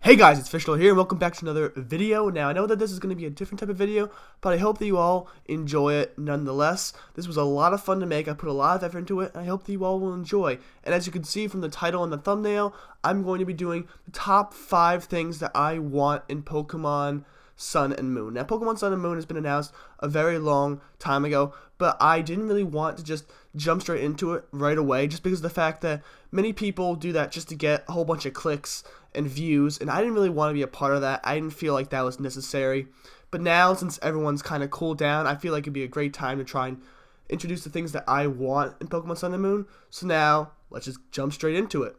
Hey guys, it's Fishlord here, and welcome back to another video. Now, I know that this is going to be a different type of video, but I hope that you all enjoy it nonetheless. This was a lot of fun to make. I put a lot of effort into it, and I hope that you all will enjoy. And as you can see from the title and the thumbnail, I'm going to be doing the top 5 things that I want in Pokemon Sun and Moon. Now, Pokemon Sun and Moon has been announced a very long time ago, but I didn't really want to just jump straight into it right away, just because of the fact that many people do that just to get a whole bunch of clicks and views, and I didn't really want to be a part of that. I didn't feel like that was necessary. But now, since everyone's kind of cooled down, I feel like it'd be a great time to try and introduce the things that I want in Pokemon Sun and Moon. So now, let's just jump straight into it.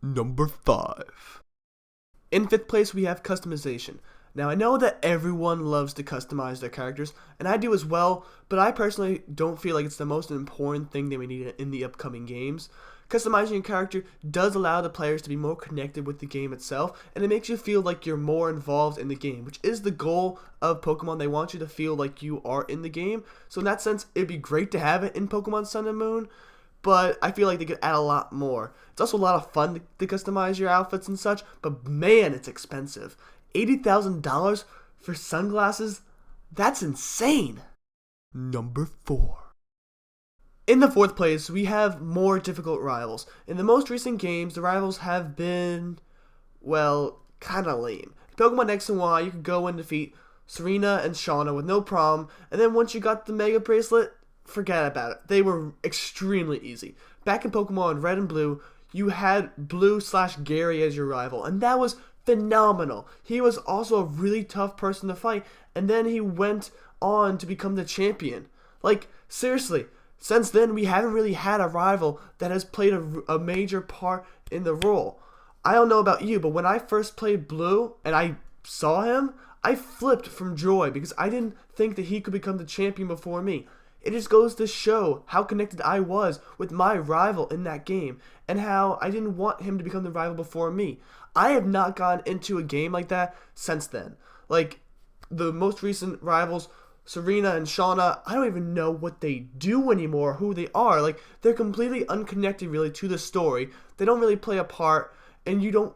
Number 5. In 5th place, we have customization. Now, I know that everyone loves to customize their characters, and I do as well, but I personally don't feel like it's the most important thing that we need in the upcoming games. Customizing your character does allow the players to be more connected with the game itself, and it makes you feel like you're more involved in the game, which is the goal of Pokemon. They want you to feel like you are in the game, so in that sense, it'd be great to have it in Pokemon Sun and Moon, but I feel like they could add a lot more. It's also a lot of fun to customize your outfits and such, but man, it's expensive. $80,000 for sunglasses? That's insane! Number 4. In the 4th place, we have more difficult rivals. In the most recent games, the rivals have been, well, kinda lame. In Pokemon X and Y, you could go and defeat Serena and Shauna with no problem, and then once you got the Mega Bracelet, forget about it. They were extremely easy. Back in Pokemon Red and Blue, you had Blue/Gary as your rival, and that was phenomenal. He was also a really tough person to fight, and then he went on to become the champion. Like, seriously, since then we haven't really had a rival that has played a major part in the role. I don't know about you, but when I first played Blue and I saw him, I flipped from joy because I didn't think that he could become the champion before me. It just goes to show how connected I was with my rival in that game, and how I didn't want him to become the rival before me. I have not gotten into a game like that since then. Like, the most recent rivals, Serena and Shauna, I don't even know what they do anymore, who they are. Like, they're completely unconnected, really, to the story. They don't really play a part, and you don't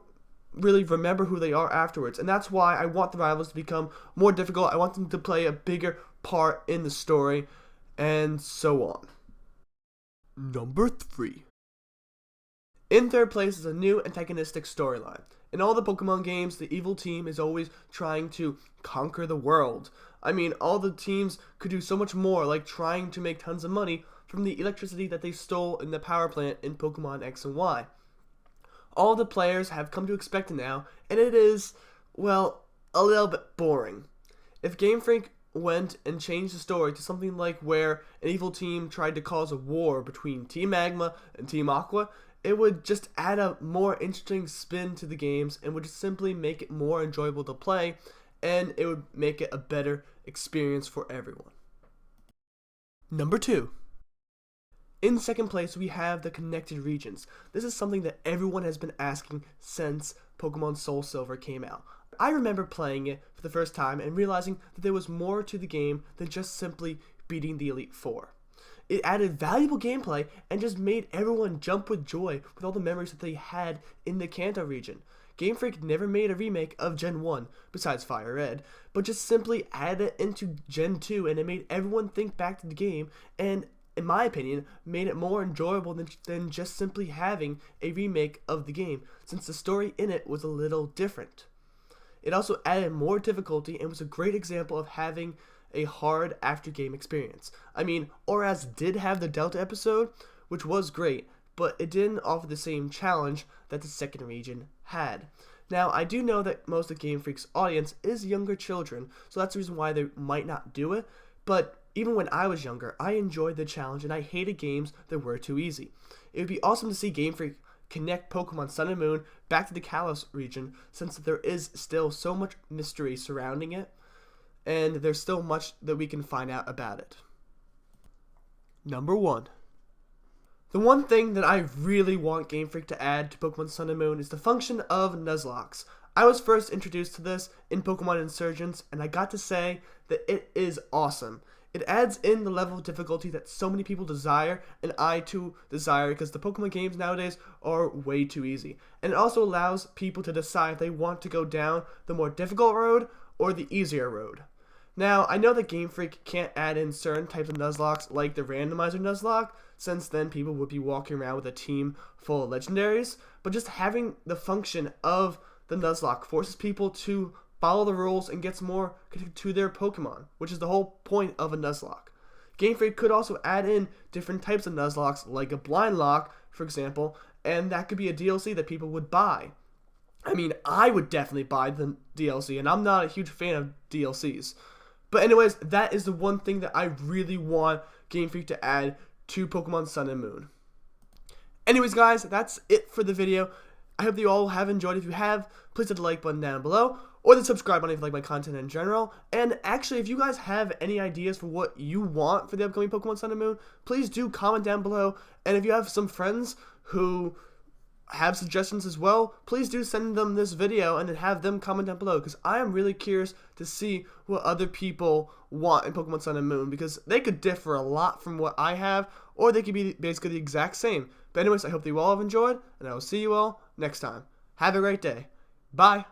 really remember who they are afterwards. And that's why I want the rivals to become more difficult. I want them to play a bigger part in the story, and so on. Number 3. In 3rd place is a new antagonistic storyline. In all the Pokemon games, the evil team is always trying to conquer the world. I mean, all the teams could do so much more, like trying to make tons of money from the electricity that they stole in the power plant in Pokemon X and Y. All the players have come to expect it now, and it is, well, a little bit boring. If Game Freak went and changed the story to something like where an evil team tried to cause a war between Team Magma and Team Aqua, it would just add a more interesting spin to the games and would just simply make it more enjoyable to play, and it would make it a better experience for everyone. Number 2. In 2nd place, we have the connected regions. This is something that everyone has been asking since Pokemon Soul Silver came out. I remember playing it for the first time and realizing that there was more to the game than just simply beating the Elite Four. It added valuable gameplay and just made everyone jump with joy with all the memories that they had in the Kanto region. Game Freak never made a remake of Gen 1, besides Fire Red, but just simply added it into Gen 2, and it made everyone think back to the game, and in my opinion, made it more enjoyable than just simply having a remake of the game, since the story in it was a little different. It also added more difficulty and was a great example of having a hard after-game experience. I mean, Oraz did have the Delta episode, which was great, but it didn't offer the same challenge that the 2nd region had. Now, I do know that most of Game Freak's audience is younger children, so that's the reason why they might not do it, but even when I was younger, I enjoyed the challenge and I hated games that were too easy. It would be awesome to see Game Freak connect Pokemon Sun and Moon back to the Kalos region, since there is still so much mystery surrounding it, and there's still much that we can find out about it. Number 1. The one thing that I really want Game Freak to add to Pokemon Sun and Moon is the function of Nuzlockes. I was first introduced to this in Pokemon Insurgence, and I got to say that it is awesome. It adds in the level of difficulty that so many people desire, and I too desire, because the Pokemon games nowadays are way too easy. And it also allows people to decide if they want to go down the more difficult road or the easier road. Now, I know that Game Freak can't add in certain types of Nuzlockes like the randomizer Nuzlocke, since then people would be walking around with a team full of legendaries, but just having the function of the Nuzlocke forces people to follow the rules and gets more connected to their Pokemon, which is the whole point of a Nuzlocke. Game Freak could also add in different types of Nuzlockes, like a Blind Lock, for example, and that could be a DLC that people would buy. I mean, I would definitely buy the DLC, and I'm not a huge fan of DLCs. But anyways, that is the one thing that I really want Game Freak to add to Pokemon Sun and Moon. Anyways, guys, that's it for the video. I hope that you all have enjoyed. If you have, please hit the like button down below, or the subscribe button if you like my content in general. And actually, if you guys have any ideas for what you want for the upcoming Pokemon Sun and Moon, please do comment down below. And if you have some friends who have suggestions as well, please do send them this video and then have them comment down below, because I am really curious to see what other people want in Pokemon Sun and Moon, because they could differ a lot from what I have, or they could be basically the exact same. But anyways, I hope that you all have enjoyed, and I will see you all next time. Have a great day. Bye.